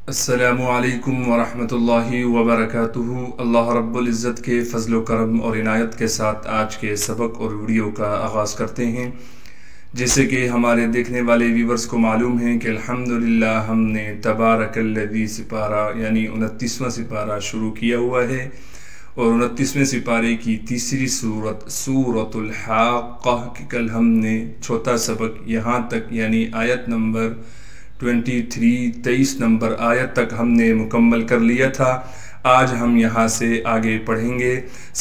السلام علیکم ورحمۃ اللہ وبرکاتہ۔ اللہ رب العزت کے فضل و کرم اور عنایت کے ساتھ آج کے سبق اور ویڈیو کا آغاز کرتے ہیں۔ جیسے کہ ہمارے دیکھنے والے ویورز کو معلوم ہے کہ الحمدللہ ہم نے تبارک الذی سپارہ یعنی 29واں سپارہ شروع کیا ہوا ہے، اور 29ویں سپارے کی تیسری صورت سورۃ الحاقہ کی کل ہم نے چوتھا سبق یہاں تک یعنی آیت نمبر 23 نمبر آیت تک ہم نے مکمل کر لیا تھا۔ آج ہم یہاں سے آگے پڑھیں گے۔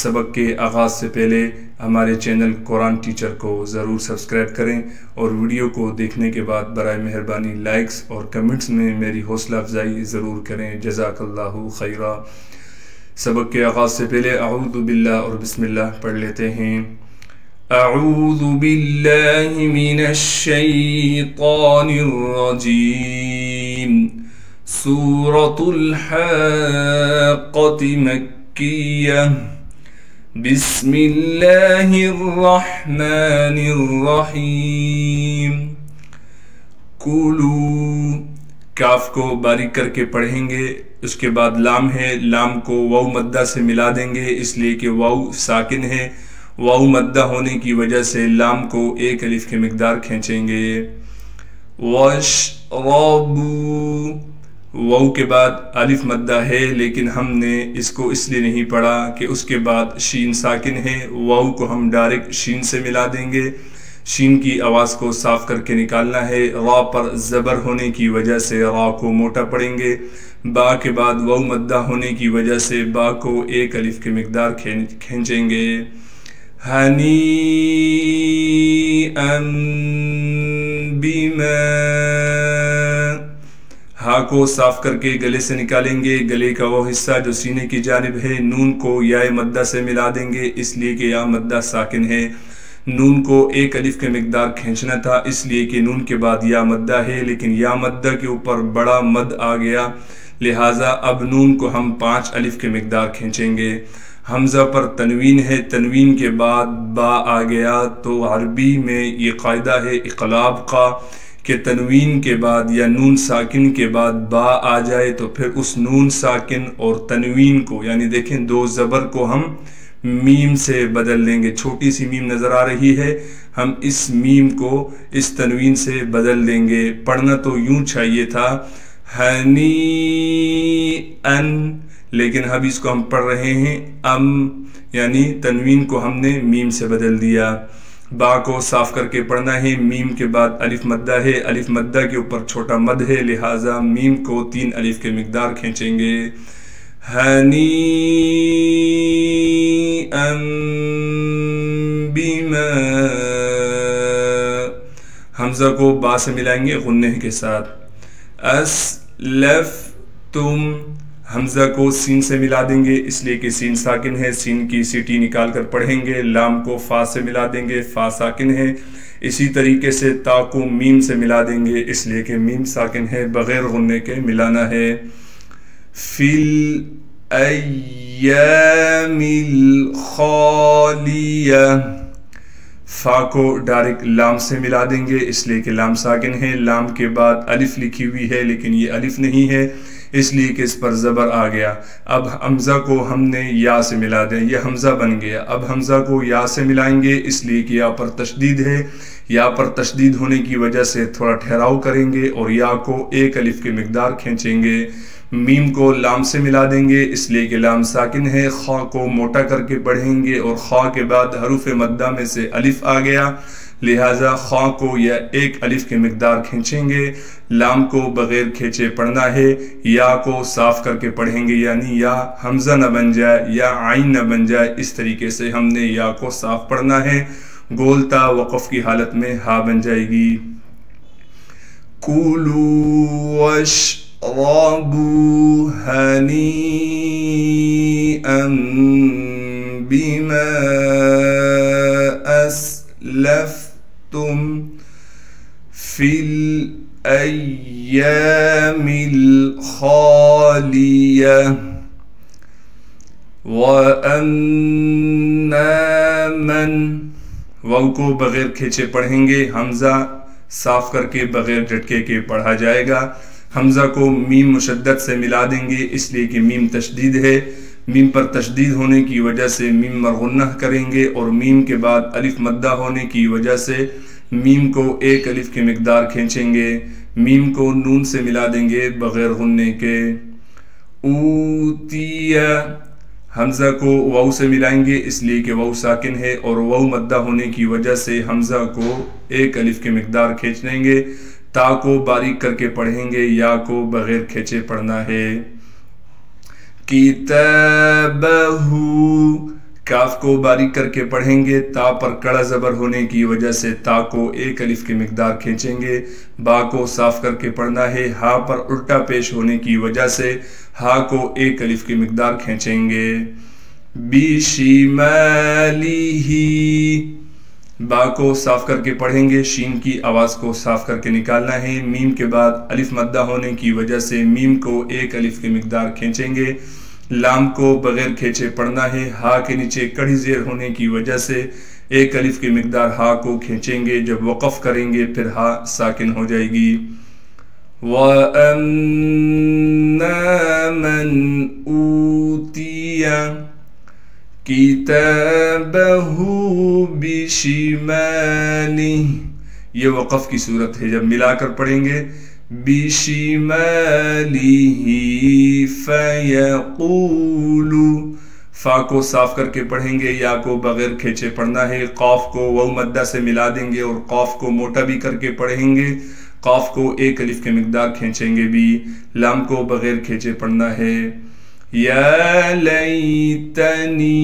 سبق کے آغاز سے پہلے ہمارے چینل قرآن ٹیچر کو ضرور سبسکرائب کریں، اور ویڈیو کو دیکھنے کے بعد برائے مہربانی لائکس اور کمنٹس میں میری حوصلہ افزائی ضرور کریں۔ جزاک اللہ خیرہ۔ سبق کے آغاز سے پہلے اعوذ باللہ اور بسم اللہ پڑھ لیتے ہیں۔ اعوذ باللہ من الشیطان الرجیم۔ سورۃ الحاقۃ مکیہ۔ بسم اللہ الرحمن الرحیم۔ کلوا، کاف کو باریک کر کے پڑھیں گے، اس کے بعد لام ہے، لام کو واو مدہ سے ملا دیں گے اس لیے کہ واو ساکن ہے۔ واو مدہ ہونے کی وجہ سے لام کو ایک الف کی مقدار کھینچیں گے۔ وَاشْرَبُوا، واو کے بعد الف مدہ ہے لیکن ہم نے اس کو اس لیے نہیں پڑھا کہ اس کے بعد شین ساکن ہے، واو کو ہم ڈائریکٹ شین سے ملا دیں گے۔ شین کی آواز کو صاف کر کے نکالنا ہے۔ را پر زبر ہونے کی وجہ سے را کو موٹا پڑھیں گے۔ با کے بعد واو مدہ ہونے کی وجہ سے با کو ایک الف کی مقدار کھینچیں گے۔ ہنیئا بما، ہا کو صاف کر کے گلے سے نکالیں گے۔ گلے کا وہ حصہ جو سینے کی جانب ہے، نون کو یا مدہ سے ملا دیں گے اس لیے کہ یا مدہ ساکن ہے۔ نون کو ایک الف کے مقدار کھینچنا تھا اس لیے کہ نون کے بعد یا مدہ ہے، لیکن یا مدہ کے اوپر بڑا مد آ گیا، لہٰذا اب نون کو ہم 5 الف کے مقدار کھینچیں گے۔ حمزہ پر تنوین ہے، تنوین کے بعد با آ گیا، تو عربی میں یہ قاعدہ ہے اقلاب کا کہ تنوین کے بعد یا نون ساکن کے بعد با آ جائے تو پھر اس نون ساکن اور تنوین کو یعنی دیکھیں 2 زبر کو ہم میم سے بدل لیں گے۔ چھوٹی سی میم نظر آ رہی ہے، ہم اس میم کو اس تنوین سے بدل دیں گے۔ پڑھنا تو یوں چاہیے تھا ہنی ان، لیکن اب اس کو ہم پڑھ رہے ہیں ام، یعنی تنوین کو ہم نے میم سے بدل دیا۔ با کو صاف کر کے پڑھنا ہے، میم کے بعد الف مدہ ہے، الف مدہ کے اوپر چھوٹا مد ہے، لہٰذا میم کو 3 الف کے مقدار کھینچیں گے۔ ہنیئا بما، حمزہ کو با سے ملائیں گے غنہ کے ساتھ۔ اسلفتم، حمزہ کو سین سے ملا دیں گے اس لیے کہ سین ساکن ہے، سین کی سیٹی نکال کر پڑھیں گے۔ لام کو فا سے ملا دیں گے، فا ساکن ہے۔ اسی طریقے سے تا کو میم سے ملا دیں گے اس لیے کہ میم ساکن ہے، بغیر غنہ کے ملانا ہے۔ فی الایام الخالیہ، فا کو ڈائریکٹ لام سے ملا دیں گے اس لیے کہ لام ساکن ہے۔ لام کے بعد الف لکھی ہوئی ہے لیکن یہ الف نہیں ہے اس لیے کہ اس پر زبر آ گیا۔ اب حمزہ کو ہم نے یا سے ملا دیں، یہ حمزہ بن گیا۔ اب حمزہ کو یا سے ملائیں گے اس لیے کہ یا پر تشدید ہے، یا پر تشدید ہونے کی وجہ سے تھوڑا ٹھہراؤ کریں گے اور یا کو ایک الف کی مقدار کھینچیں گے۔ میم کو لام سے ملا دیں گے اس لیے کہ لام ساکن ہے۔ خا کو موٹا کر کے پڑھیں گے اور خا کے بعد حروف مدہ میں سے الف آ گیا، لہٰذا خا کو یا ایک الف کی مقدار کھینچیں گے۔ لام کو بغیر کھینچے پڑھنا ہے، یا کو صاف کر کے پڑھیں گے یعنی یا حمزہ نہ بن جائے یا عین نہ بن جائے، اس طریقے سے ہم نے یا کو صاف پڑھنا ہے۔ گولتا وقف کی حالت میں ہا بن جائے گی۔ کُلُوا واشربوا ہنیئا بما اسلفتم فی الایام الخالیہ وَأَمَّا مَنْ، واو کو بغیر کھینچے پڑھیں گے، حمزہ صاف کر کے بغیر جھٹکے کے پڑھا جائے گا۔ حمزہ کو میم مشدد سے ملا دیں گے اس لیے کہ میم تشدید ہے، میم پر تشدید ہونے کی وجہ سے میم مرغنہ کریں گے، اور میم کے بعد الف مدہ ہونے کی وجہ سے میم کو ایک الف کی مقدار کھینچیں گے، میم کو نون سے ملا دیں گے بغیر غننے کے۔ اوتیا، حمزہ کو واو سے ملائیں گے اس لیے کہ واو ساکن ہے، اور واو مدہ ہونے کی وجہ سے حمزہ کو ایک الف کی مقدار کھینچ لیں گے، تا کو باریک کر کے پڑھیں گے، یا کو بغیر کھینچے پڑھنا ہے۔ کتابہ، کاف کو باریک کر کے پڑھیں گے، تا پر کڑا زبر ہونے کی وجہ سے تا کو ایک الف کی مقدار کھینچیں گے، با کو صاف کر کے پڑھنا ہے، ہا پر الٹا پیش ہونے کی وجہ سے ہا کو ایک الف کی مقدار کھینچیں گے۔ بشمالہ، با کو صاف کر کے پڑھیں گے، شین کی آواز کو صاف کر کے نکالنا ہے، میم کے بعد الف مدہ ہونے کی وجہ سے میم کو ایک الف کی مقدار کھینچیں گے، لام کو بغیر کھینچے پڑھنا ہے، ہا کے نیچے کڑی زیر ہونے کی وجہ سے ایک الف کی مقدار ہا کو کھینچیں گے، جب وقف کریں گے پھر ہا ساکن ہو جائے گی۔ وَأَمَّا مَنْ أُوتِيَ كِتَابَهُ بِشِمَالِهِ، یہ وقف کی صورت ہے، جب ملا کر پڑھیں گے بِشِمَالِهِ فَيَقُولُ، فا کو صاف کر کے پڑھیں گے، یا کو بغیر کھینچے پڑھنا ہے، قاف کو واو مدہ سے ملا دیں گے اور قاف کو موٹا بھی کر کے پڑھیں گے، قاف کو ایک الف کی مقدار کھینچیں گے بھی، لام کو بغیر کھینچے پڑھنا ہے۔ یا لیتنی،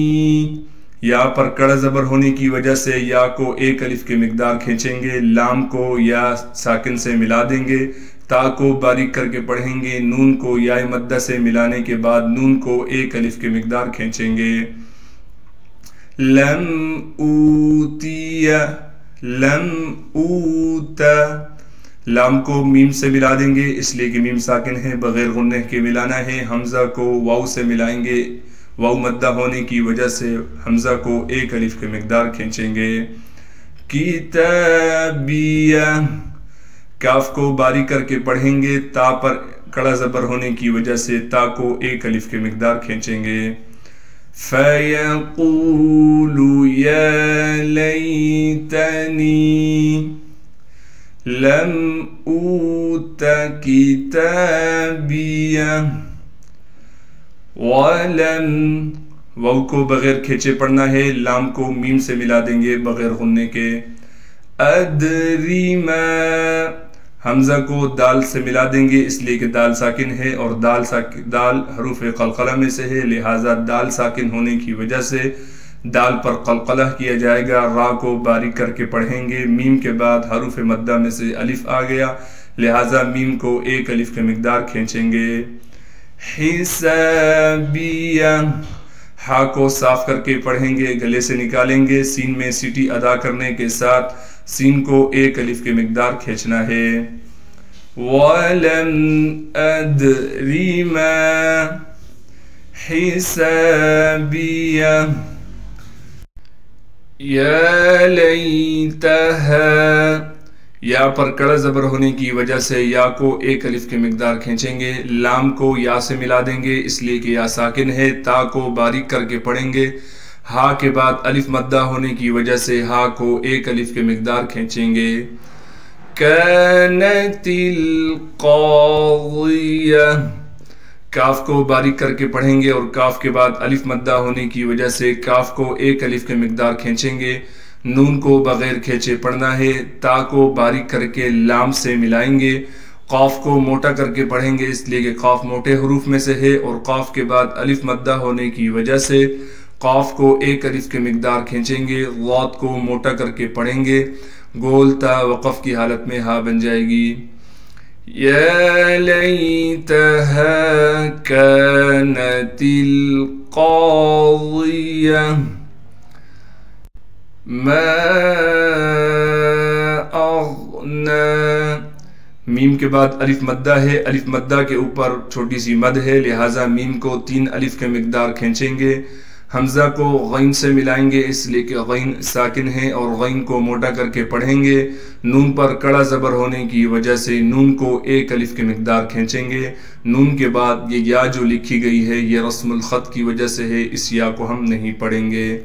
یا پر کڑا زبر ہونے کی وجہ سے یا کو ایک الف کی مقدار کھینچیں گے، لام کو یا ساکن سے ملا دیں گے، تا کو باریک کر کے پڑھیں گے، نون کو یا مدہ سے ملانے کے بعد نون کو ایک الف کی مقدار کھینچیں گے۔ لم اوتیا، لم اوتا، لام کو میم سے ملا دیں گے اس لیے کہ میم ساکن ہے، بغیر غنہ کے ملانا ہے، حمزہ کو واو سے ملائیں گے، واو مدہ ہونے کی وجہ سے حمزہ کو ایک الف کی مقدار کھینچیں گے۔ کتابیہ، کاف کو باریک کر کے پڑھیں گے، تا پر کڑا زبر ہونے کی وجہ سے تا کو ایک الف کی مقدار کھینچیں گے۔ فَيَقُولُ يَا لَيْتَنِي لَمْ أُوتَ كِتَابِيَهْ وَلَمْ، واو کو بغیر کھینچے پڑھنا ہے، لام کو میم سے ملا دیں گے بغیر غننے کے۔ ادری ما، حمزہ کو دال سے ملا دیں گے اس لیے کہ دال ساکن ہے اور دال حروف قلقلہ میں سے ہے، لہٰذا دال ساکن ہونے کی وجہ سے دال پر قلقلہ کیا جائے گا، را کو باریک کر کے پڑھیں گے، میم کے بعد حروف مدہ میں سے الف آ گیا لہٰذا میم کو ایک الف کی مقدار کھینچیں گے۔ حسابیہ، ہا کو صاف کر کے پڑھیں گے، گلے سے نکالیں گے، سین میں سیٹی ادا کرنے کے ساتھ سین کو ایک الف کی مقدار کھینچنا ہے۔ وَلَمْ أَدْرِ مَا حِسَابِيَهْ یا لیتہا، یا پر کڑا زبر ہونے کی وجہ سے یا کو ایک الف کی مقدار کھینچیں گے، لام کو یا سے ملا دیں گے اس لیے کہ یا ساکن ہے، تا کو باریک کر کے پڑھیں گے، ہا کے بعد الف مدہ ہونے کی وجہ سے ہا کو ایک الف کی مقدار کھینچیں گے۔ کانت القاضیہ، کاف کو باریک کر کے پڑھیں گے اور کاف کے بعد الف مدہ ہونے کی وجہ سے کاف کو ایک الف کی مقدار کھینچیں گے، نون کو بغیر کھینچے پڑھنا ہے، تا کو باریک کر کے لام سے ملائیں گے، قاف کو موٹا کر کے پڑھیں گے اس لیے کہ قاف موٹے حروف میں سے ہے اور قاف کے بعد الف مدہ ہونے کی وجہ سے قاف کو ایک الف کی مقدار کھینچیں گے، غاد کو موٹا کر کے پڑھیں گے، گول تا وقف کی حالت میں ہا بن جائے گی۔ یا لیتہا کانت القاضیہ ما اغنا، میم کے بعد الف مدہ ہے، الف مدہ کے اوپر چھوٹی سی مد ہے لہٰذا میم کو 3 الف کے مقدار کھینچیں گے، حمزہ کو غین سے ملائیں گے اس لیے کہ غین ساکن ہے اور غین کو موٹا کر کے پڑھیں گے۔ نون پر کڑا زبر ہونے کی وجہ سے نون کو ایک الف کی مقدار کھینچیں گے۔ نون کے بعد یہ یا جو لکھی گئی ہے یہ رسم الخط کی وجہ سے ہے، اس یا کو ہم نہیں پڑھیں گے۔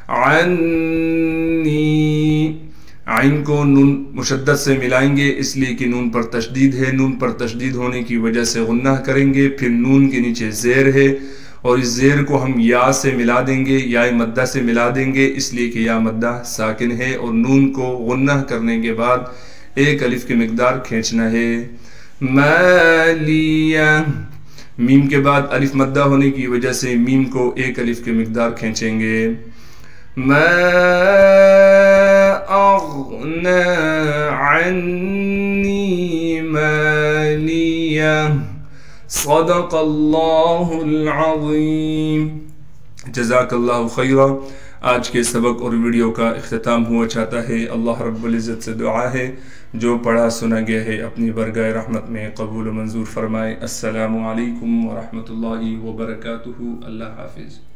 عنی، عین کو نون مشدد سے ملائیں گے اس لیے کہ نون پر تشدید ہے، نون پر تشدید ہونے کی وجہ سے غنہ کریں گے۔ پھر نون کے نیچے زیر ہے اور اس زیر کو ہم یا سے ملا دیں گے، یا مدہ سے ملا دیں گے اس لیے کہ یا مدہ ساکن ہے، اور نون کو غنہ کرنے کے بعد ایک الف کی مقدار کھینچنا ہے۔ مالیہ، میم کے بعد الف مدہ ہونے کی وجہ سے میم کو ایک الف کی مقدار کھینچیں گے۔ ما اغنى عني مالية صدق اللہ العظیم۔ جزاک اللہ خیرا۔ آج کے سبق اور ویڈیو کا اختتام ہوا چاہتا ہے۔ اللہ رب العزت سے دعا ہے جو پڑھا سنا گیا ہے اپنی برگاہ رحمت میں قبول و منظور فرمائے۔ السلام علیکم ورحمۃ اللہ وبرکاتہ۔ اللہ حافظ۔